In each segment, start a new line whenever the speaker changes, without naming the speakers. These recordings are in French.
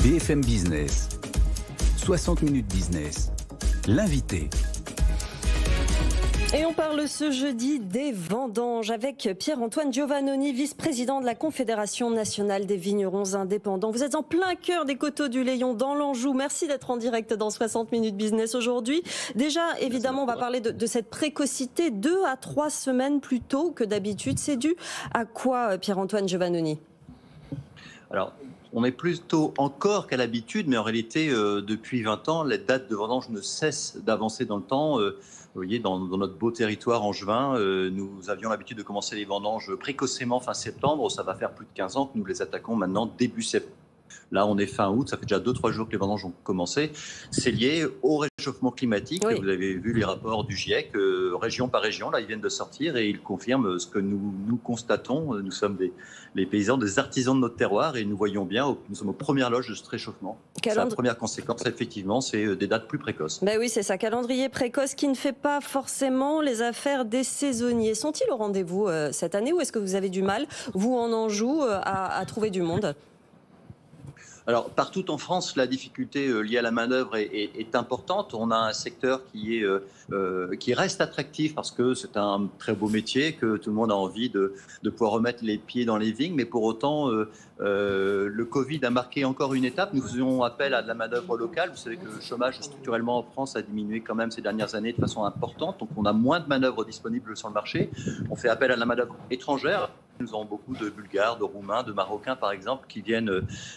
BFM Business, 60 minutes business, l'invité.
Et on parle ce jeudi des vendanges avec Pierre-Antoine Giovannoni, vice-président de la Confédération nationale des vignerons indépendants. Vous êtes en plein cœur des coteaux du Layon dans l'Anjou. Merci d'être en direct dans 60 minutes business aujourd'hui. Déjà, évidemment, on va parler de cette précocité, 2 à 3 semaines plus tôt que d'habitude. C'est dû à quoi, Pierre-Antoine Giovannoni ?
Alors, on est plus tôt encore qu'à l'habitude, mais en réalité, depuis 20 ans, les dates de vendange ne cessent d'avancer dans le temps. Vous voyez, dans notre beau territoire angevin, nous avions l'habitude de commencer les vendanges précocement fin septembre. Ça va faire plus de 15 ans que nous les attaquons maintenant début septembre. Là, on est fin août, ça fait déjà 2-3 jours que les vendanges ont commencé. C'est lié au réchauffement climatique. Oui. Vous avez vu les rapports du GIEC, région par région. Là, ils viennent de sortir et ils confirment ce que nous constatons. Nous sommes les paysans, des artisans de notre terroir et nous voyons bien, nous sommes aux premières loges de ce réchauffement. La première conséquence, effectivement, c'est des dates plus précoces.
Ben oui, c'est ça. Calendrier précoce qui ne fait pas forcément les affaires des saisonniers. Sont-ils au rendez-vous cette année ou est-ce que vous avez du mal, vous en Anjou, à trouver du monde ?
Alors, partout en France, la difficulté liée à la main-d'œuvre est importante. On a un secteur qui reste attractif parce que c'est un très beau métier, que tout le monde a envie de pouvoir remettre les pieds dans les vignes. Mais pour autant, le Covid a marqué encore une étape. Nous faisions appel à de la main-d'œuvre locale. Vous savez que le chômage structurellement en France a diminué quand même ces dernières années de façon importante. Donc, on a moins de main-d'œuvre disponible sur le marché. On fait appel à de la main-d'œuvre étrangère. Nous avons beaucoup de Bulgares, de Roumains, de Marocains, par exemple, qui viennent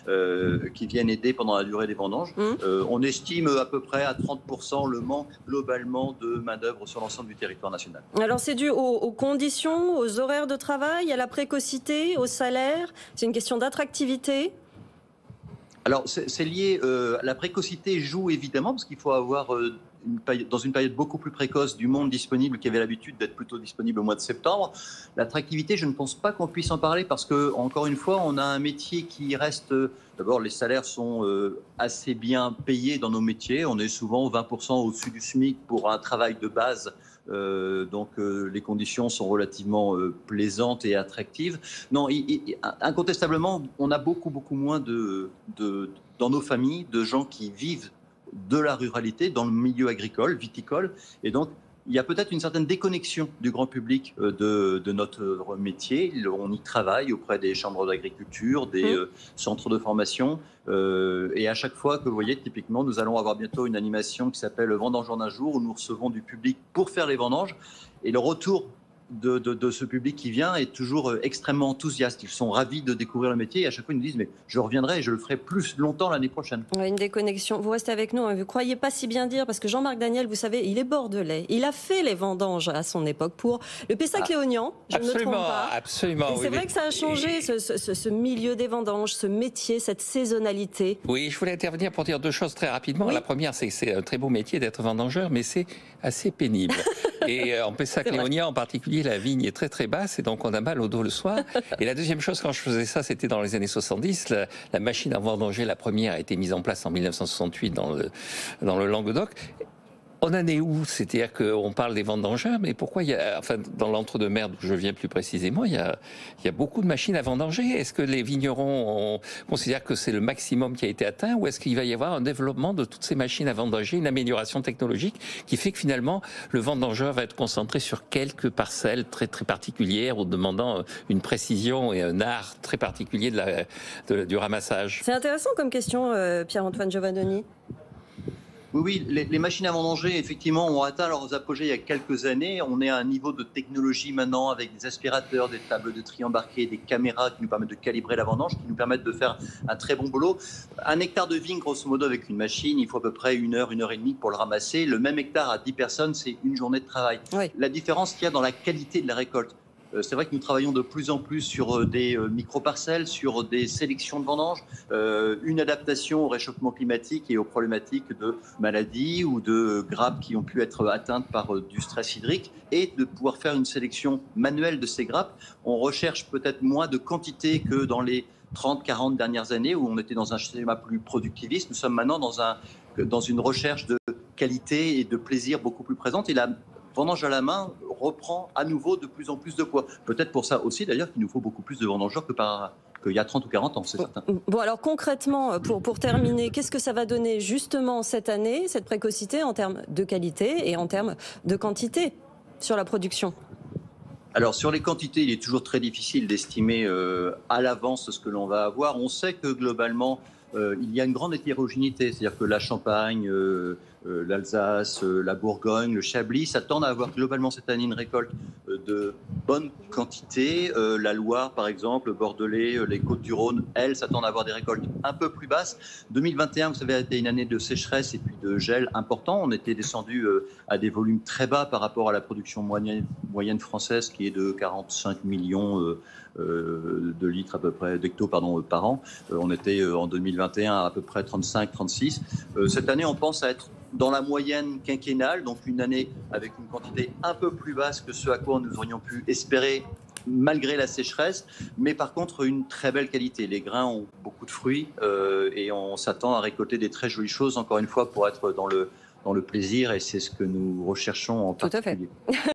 aider pendant la durée des vendanges. On estime à peu près à 30% le manque globalement de main-d'œuvre sur l'ensemble du territoire national. Alors,
c'est dû aux conditions, aux horaires de travail, à la précocité, au salaire. C'est une question d'attractivité.
Alors, c'est lié. La précocité joue évidemment, parce qu'il faut avoir dans une période beaucoup plus précoce du monde disponible qui avait l'habitude d'être plutôt disponible au mois de septembre. L'attractivité, je ne pense pas qu'on puisse en parler parce que, encore une fois, on a un métier qui reste... D'abord, les salaires sont assez bien payés dans nos métiers. On est souvent 20% au-dessus du SMIC pour un travail de base. Donc les conditions sont relativement plaisantes et attractives. Non, incontestablement, on a beaucoup moins dans nos familles de gens qui vivent de la ruralité, dans le milieu agricole, viticole. Et donc, il y a peut-être une certaine déconnexion du grand public de notre métier. On y travaille auprès des chambres d'agriculture, des centres de formation. Et à chaque fois que vous voyez, typiquement, nous allons avoir bientôt une animation qui s'appelle Vendangeurs d'un jour, où nous recevons du public pour faire les vendanges. Et le retour de ce public qui vient est toujours extrêmement enthousiaste. Ils sont ravis de découvrir le métier et à chaque fois ils nous disent mais je reviendrai et je le ferai plus longtemps l'année prochaine.
Ouais, une déconnexion. Vous restez avec nous, hein. Vous ne croyez pas si bien dire parce que Jean-Marc Daniel, vous savez, il est bordelais. Il a fait les vendanges à son époque pour le Pessac-Léognan, je ne me trompe pas.
Absolument.
Et c'est vrai que ça a changé ce milieu des vendanges, ce métier, cette saisonnalité.
Oui, je voulais intervenir pour dire 2 choses très rapidement. Oui. La première, c'est que c'est un très beau métier d'être vendangeur, mais c'est assez pénible. Et en Pessac-Léognan en particulier, la vigne est très basse et donc on a mal au dos le soir. Et la deuxième chose, quand je faisais ça, c'était dans les années 70. La machine à vendanger, la première, a été mise en place en 1968 dans le Languedoc. On en est où ? C'est-à-dire qu'on parle des vendangeurs, mais pourquoi dans l'entre-deux-mer d'où je viens plus précisément, il y a beaucoup de machines à vendanger. Est-ce que les vignerons considèrent que c'est le maximum qui a été atteint ou est-ce qu'il va y avoir un développement de toutes ces machines à vendanger, une amélioration technologique qui fait que finalement le vendangeur va être concentré sur quelques parcelles très particulières ou demandant une précision et un art très particulier du ramassage ?
C'est intéressant comme question, Pierre-Antoine Giovannoni.
Oui, les machines à vendanger, effectivement, ont atteint leurs apogées il y a quelques années. On est à un niveau de technologie maintenant avec des aspirateurs, des tables de tri embarquées, des caméras qui nous permettent de calibrer la vendange, qui nous permettent de faire un très bon boulot. Un hectare de vigne, grosso modo, avec une machine, il faut à peu près 1 heure et demie pour le ramasser. Le même hectare à 10 personnes, c'est une journée de travail. Oui. La différence qu'il y a dans la qualité de la récolte. C'est vrai que nous travaillons de plus en plus sur des micro-parcelles, sur des sélections de vendanges, une adaptation au réchauffement climatique et aux problématiques de maladies ou de grappes qui ont pu être atteintes par du stress hydrique et de pouvoir faire une sélection manuelle de ces grappes. On recherche peut-être moins de quantité que dans les 30-40 dernières années où on était dans un schéma plus productiviste. Nous sommes maintenant dans une recherche de qualité et de plaisir beaucoup plus présente. Et la vendange à la main reprend à nouveau de plus en plus de poids. Peut-être pour ça aussi d'ailleurs qu'il nous faut beaucoup plus de vendangeurs que qu'il y a 30 ou 40 ans, c'est certain.
Bon, alors concrètement, pour terminer, qu'est-ce que ça va donner justement cette année, cette précocité, en termes de qualité et en termes de quantité sur la production ?
Alors sur les quantités, il est toujours très difficile d'estimer à l'avance ce que l'on va avoir. On sait que globalement, il y a une grande hétérogénéité, c'est-à-dire que la Champagne, l'Alsace, la Bourgogne, le Chablis s'attendent à avoir globalement cette année une récolte de bonne quantité. La Loire, par exemple, le Bordelais, les Côtes-du-Rhône, elles s'attendent à avoir des récoltes un peu plus basses. 2021, vous savez, a été une année de sécheresse et puis de gel important. On était descendu à des volumes très bas par rapport à la production moyenne française qui est de 45 millions de litres à peu près, d'hectos par an. On était en 2021 à peu près 35-36. Cette année, on pense à être dans la moyenne quinquennale, donc une année avec une quantité un peu plus basse que ce à quoi nous aurions pu espérer malgré la sécheresse, mais par contre une très belle qualité. Les grains ont beaucoup de fruits et on s'attend à récolter des très jolies choses, encore une fois, pour être dans le plaisir, et c'est ce que nous recherchons en particulier.
Tout à fait.